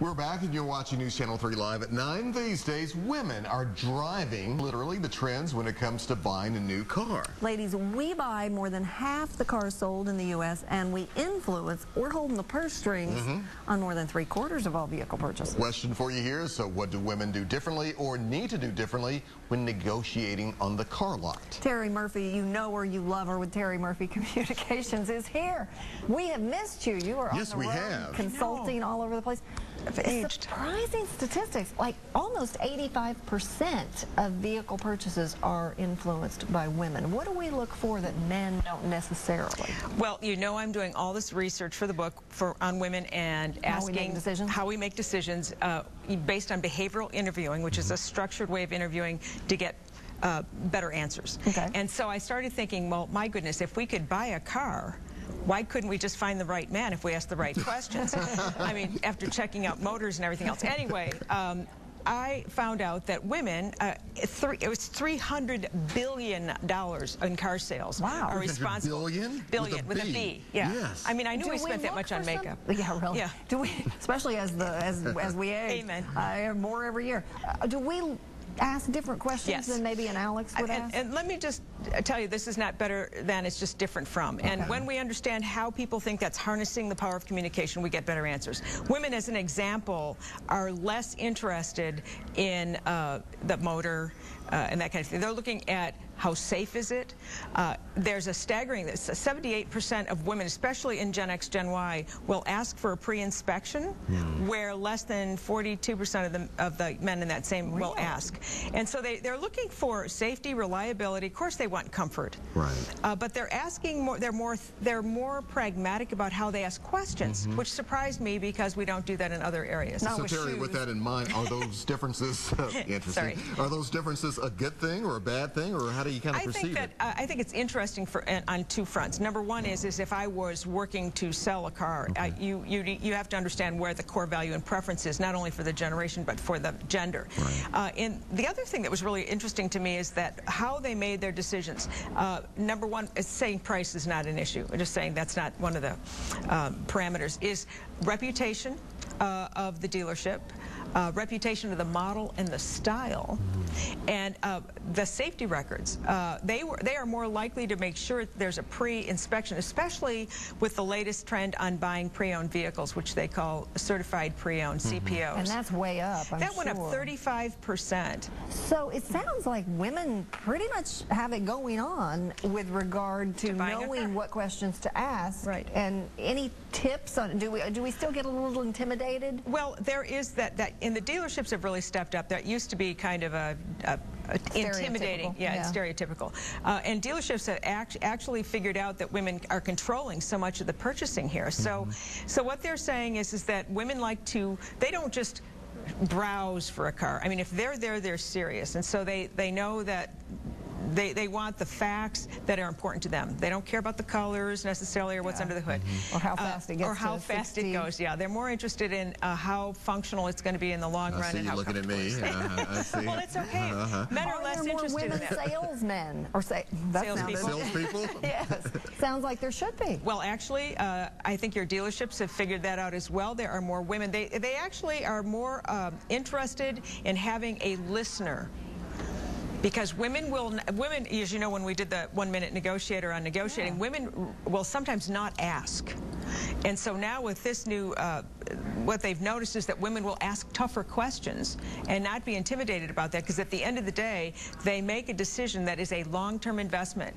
We're back and you're watching News Channel 3 Live at 9. These days, women are driving literally the trends when it comes to buying a new car. Ladies, we buy more than half the cars sold in the U.S. and we're holding the purse strings on more than 3/4 of all vehicle purchases. Question for you here, so what do women do differently or need to do differently when negotiating on the car lot? Terri Murphy, you know her, you love her with Terri Murphy Communications, is here. We have missed you. You are on the road consulting all over the place. Surprising statistics, like almost 85% of vehicle purchases are influenced by women. What do we look for that men don't necessarily? Well, you know, I'm doing all this research for the book on women and asking how we make decisions based on behavioral interviewing, which is a structured way of interviewing to get better answers. Okay. And so I started thinking, well, my goodness, if we could buy a car, why couldn't we just find the right man if we asked the right questions? I mean, after checking out motors and everything else. Anyway, I found out that women, it was $300 billion in car sales. Wow. Are responsible. Billion with a B. Yeah. Yes. I mean, I knew we spent that much on makeup. Yeah, really. Yeah. Do we, especially as we age, more every year. Do we ask different questions than maybe an Alex would ask? And let me just tell you, this is not better than, it's just different from. And when we understand how people think that's harnessing the power of communication, we get better answers. Women, as an example, are less interested in the motor and that kind of thing. They're looking at how safe is it. There's a staggering, 78% of women, especially in Gen X, Gen Y, will ask for a pre-inspection, where less than 42% of the men in that same will ask. And so they're looking for safety, reliability. Of course, they want comfort. Right. But they're asking more. They're more pragmatic about how they ask questions, which surprised me because we don't do that in other areas. So Terri, with that in mind, are those differences interesting? Are those differences a good thing or a bad thing, or how do you kind of perceive it? I think it's interesting on two fronts. Number one is if I was working to sell a car, you have to understand where the core value and preference is, not only for the generation but for the gender. Right. And the other thing that was really interesting to me is that how they made their decisions. Number one is saying price is not an issue. Just saying that's not one of the parameters. Is reputation of the dealership, reputation of the model and the style, and the safety records. They are more likely to make sure there's a pre-inspection, especially with the latest trend on buying pre-owned vehicles, which they call certified pre-owned CPOs. And that's way up, I'm That went up 35%. So it sounds like women pretty much have it going on with regard to knowing what questions to ask. Right. And any tips on, do we still get a little intimidated? Well, there is that in the dealerships have really stepped up. That used to be kind of a intimidating, it's stereotypical. And dealerships have actually figured out that women are controlling so much of the purchasing here. So what they're saying is that women like to, they don't just browse for a car. I mean, if they're there, they're serious. And so they know that they want the facts that are important to them. They don't care about the colors necessarily or what's under the hood. Or how fast it gets or how fast 60. it goes. Yeah, they're more interested in how functional it's going to be in the long run. See and you how looking at me. I see. Well, it's okay. Men are less interested in that. Salesmen or salespeople? Yes. Sounds like there should be. Well, actually, I think your dealerships have figured that out as well. There are more women. They actually are more interested in having a listener. Because women, as you know, when we did the 1-minute negotiator on negotiating, women will sometimes not ask. And so now with this new, what they've noticed is that women will ask tougher questions and not be intimidated about that, because at the end of the day, they make a decision that is a long-term investment.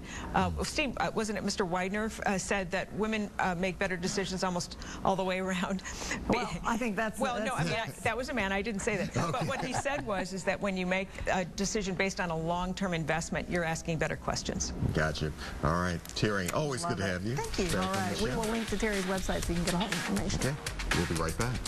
Steve, wasn't it Mr. Widener said that women make better decisions almost all the way around? Well, I think that's... Well, no, I mean, that was a man. I didn't say that. Okay. But what he said is that when you make a decision based on a long-term investment, you're asking better questions. Gotcha. All right. Terri, always good to have you. Thank you. All right. We will link to Terri's website so you can get all the information. Okay. We'll be right back.